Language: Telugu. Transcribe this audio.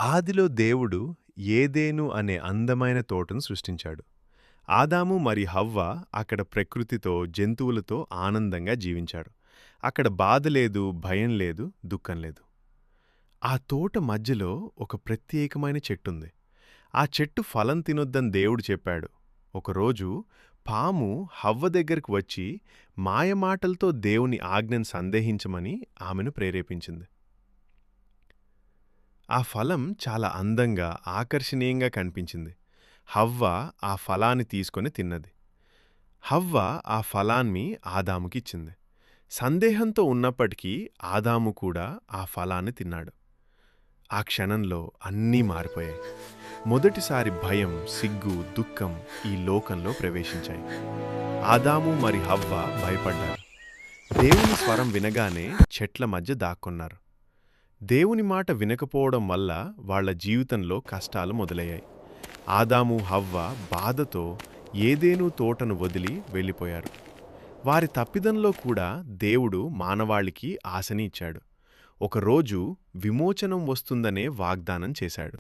ఆదిలో దేవుడు ఏదెను అనే అందమైన తోటను సృష్టించాడు. ఆదాము మరి హవ్వ అక్కడ ప్రకృతితో, జంతువులతో ఆనందంగా జీవించారు. అక్కడ బాధ లేదు, భయం లేదు, దుఃఖం లేదు. ఆ తోట మధ్యలో ఒక ప్రత్యేకమైన చెట్టుంది. ఆ చెట్టు ఫలం తినొద్దని దేవుడు చెప్పాడు. ఒకరోజు పాము హవ్వ దగ్గరకు వచ్చి మాయమాటలతో దేవుని ఆజ్ఞను సందేహించమని ఆమెను ప్రేరేపించింది. ఆ ఫలం చాలా అందంగా, ఆకర్షణీయంగా కనిపించింది. హవ్వ ఆ ఫలాన్ని తీసుకొని తిన్నది. హవ్వ ఆ ఫలాన్ని ఆదాముకిచ్చింది. సందేహంతో ఉన్నప్పటికీ ఆదాము కూడా ఆ ఫలాన్ని తిన్నాడు. ఆ క్షణంలో అన్నీ మారిపోయాయి. మొదటిసారి భయం, సిగ్గు, దుఃఖం ఈ లోకంలో ప్రవేశించాయి. ఆదాము మరి హవ్వ భయపడ్డారు. దేవుని స్వరం వినగానే చెట్ల మధ్య దాక్కున్నారు. దేవుని మాట వినకపోవడం వల్ల వాళ్ళ జీవితంలో కష్టాలు మొదలయ్యాయి. ఆదాము హవ్వ బాధతో ఏదేను తోటను వదిలి వెళ్ళిపోయారు. వారి తప్పిదంలో కూడా దేవుడు మానవాళికి ఆశని ఇచ్చాడు. ఒకరోజు విమోచనం వస్తుందనే వాగ్దానం చేశాడు.